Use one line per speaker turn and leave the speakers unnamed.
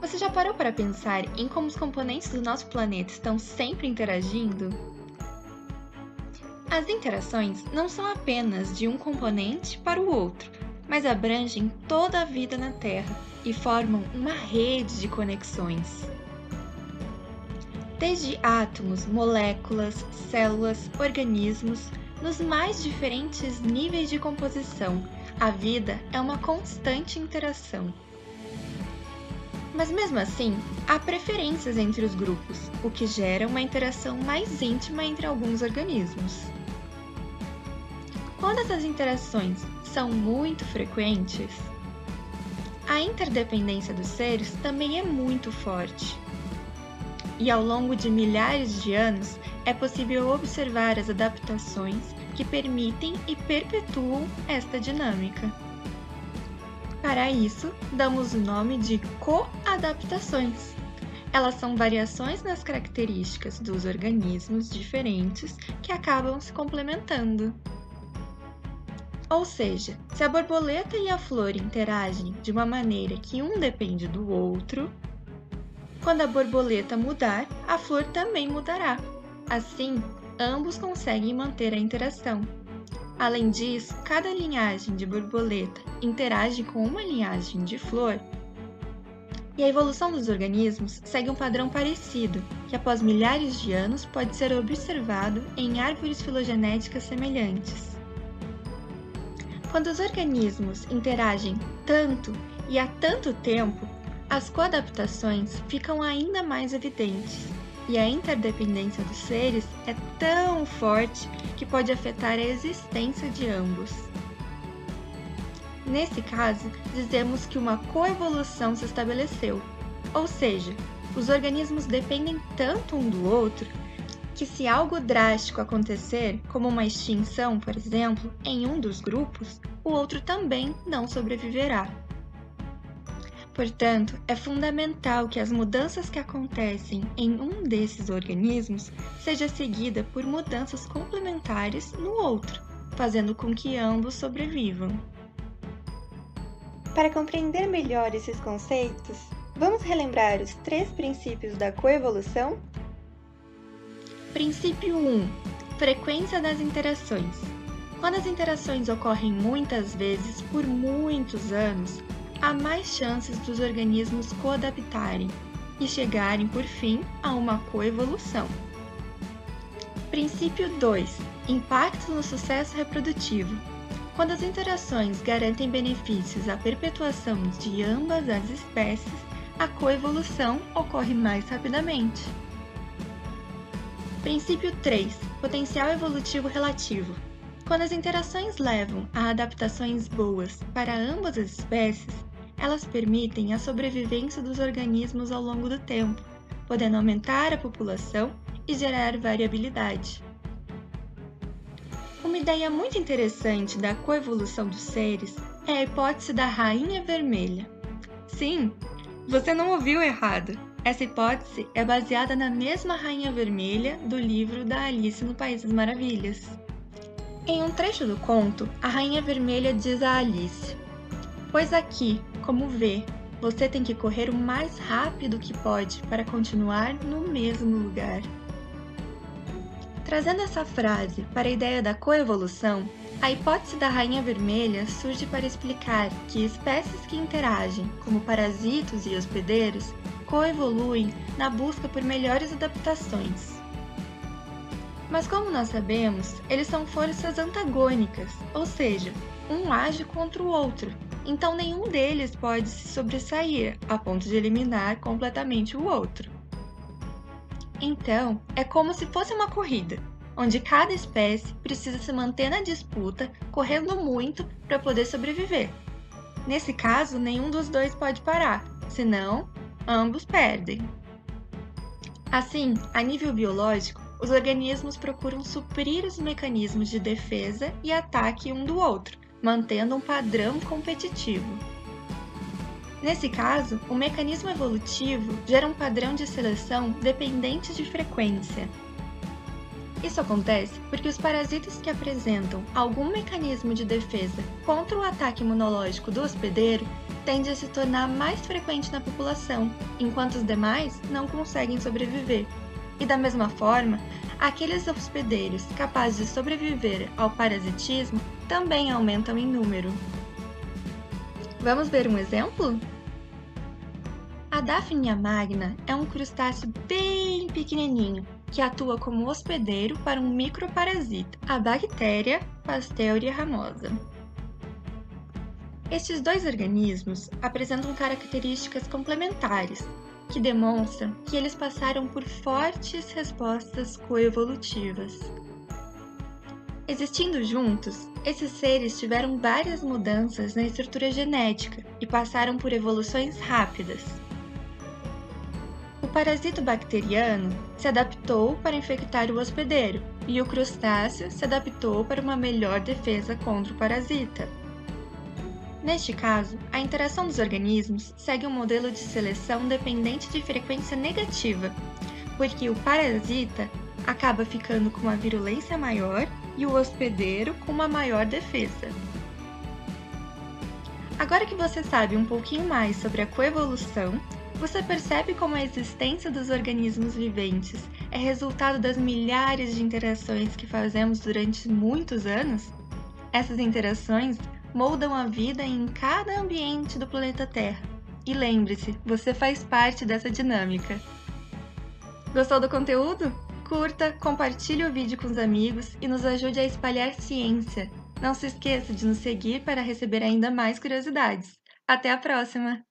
Você já parou para pensar em como os componentes do nosso planeta estão sempre interagindo? As interações não são apenas de um componente para o outro, mas abrangem toda a vida na Terra e formam uma rede de conexões. Desde átomos, moléculas, células, organismos, nos mais diferentes níveis de composição, a vida é uma constante interação. Mas mesmo assim, há preferências entre os grupos, o que gera uma interação mais íntima entre alguns organismos. Quando essas interações são muito frequentes, a interdependência dos seres também é muito forte. E ao longo de milhares de anos, é possível observar as adaptações que permitem e perpetuam esta dinâmica. Para isso, damos o nome de coadaptações. Elas são variações nas características dos organismos diferentes que acabam se complementando. Ou seja, se a borboleta e a flor interagem de uma maneira que um depende do outro, quando a borboleta mudar, a flor também mudará. Assim, ambos conseguem manter a interação. Além disso, cada linhagem de borboleta interage com uma linhagem de flor, e a evolução dos organismos segue um padrão parecido, que após milhares de anos pode ser observado em árvores filogenéticas semelhantes. Quando os organismos interagem tanto e há tanto tempo, as coadaptações ficam ainda mais evidentes, e a interdependência dos seres é tão forte que pode afetar a existência de ambos. Nesse caso, dizemos que uma coevolução se estabeleceu, ou seja, os organismos dependem tanto um do outro que se algo drástico acontecer, como uma extinção, por exemplo, em um dos grupos, o outro também não sobreviverá. Portanto, é fundamental que as mudanças que acontecem em um desses organismos seja seguida por mudanças complementares no outro, fazendo com que ambos sobrevivam. Para compreender melhor esses conceitos, vamos relembrar os 3 princípios da coevolução? Princípio 1. Frequência das interações. Quando as interações ocorrem muitas vezes por muitos anos, há mais chances dos organismos coadaptarem e chegarem, por fim, a uma coevolução. Princípio 2. Impacto no sucesso reprodutivo. Quando as interações garantem benefícios à perpetuação de ambas as espécies, a coevolução ocorre mais rapidamente. Princípio 3. Potencial evolutivo relativo. Quando as interações levam a adaptações boas para ambas as espécies, elas permitem a sobrevivência dos organismos ao longo do tempo, podendo aumentar a população e gerar variabilidade. Uma ideia muito interessante da coevolução dos seres é a hipótese da rainha vermelha. Sim, você não ouviu errado! Essa hipótese é baseada na mesma rainha vermelha do livro da Alice no País das Maravilhas. Em um trecho do conto, a rainha vermelha diz a Alice: "Pois aqui, como vê, você tem que correr o mais rápido que pode para continuar no mesmo lugar." Trazendo essa frase para a ideia da coevolução, a hipótese da rainha vermelha surge para explicar que espécies que interagem, como parasitos e hospedeiros, coevoluem na busca por melhores adaptações. Mas como nós sabemos, eles são forças antagônicas, ou seja, um age contra o outro, então nenhum deles pode se sobressair a ponto de eliminar completamente o outro. Então, é como se fosse uma corrida, onde cada espécie precisa se manter na disputa, correndo muito para poder sobreviver. Nesse caso, nenhum dos dois pode parar, senão ambos perdem. Assim, a nível biológico, os organismos procuram suprir os mecanismos de defesa e ataque um do outro, mantendo um padrão competitivo. Nesse caso, o mecanismo evolutivo gera um padrão de seleção dependente de frequência. Isso acontece porque os parasitas que apresentam algum mecanismo de defesa contra o ataque imunológico do hospedeiro tendem a se tornar mais frequente na população, enquanto os demais não conseguem sobreviver. E da mesma forma, aqueles hospedeiros capazes de sobreviver ao parasitismo também aumentam em número. Vamos ver um exemplo? A Daphnia magna é um crustáceo bem pequenininho que atua como hospedeiro para um microparasita, a bactéria Pasteuria ramosa. Estes dois organismos apresentam características complementares, que demonstram que eles passaram por fortes respostas coevolutivas. Existindo juntos, esses seres tiveram várias mudanças na estrutura genética e passaram por evoluções rápidas. O parasito bacteriano se adaptou para infectar o hospedeiro e o crustáceo se adaptou para uma melhor defesa contra o parasita. Neste caso, a interação dos organismos segue um modelo de seleção dependente de frequência negativa, porque o parasita acaba ficando com uma virulência maior e o hospedeiro com uma maior defesa. Agora que você sabe um pouquinho mais sobre a coevolução, você percebe como a existência dos organismos viventes é resultado das milhares de interações que fazemos durante muitos anos? Essas interações moldam a vida em cada ambiente do planeta Terra. E lembre-se, você faz parte dessa dinâmica. Gostou do conteúdo? Curta, compartilhe o vídeo com os amigos e nos ajude a espalhar ciência. Não se esqueça de nos seguir para receber ainda mais curiosidades. Até a próxima!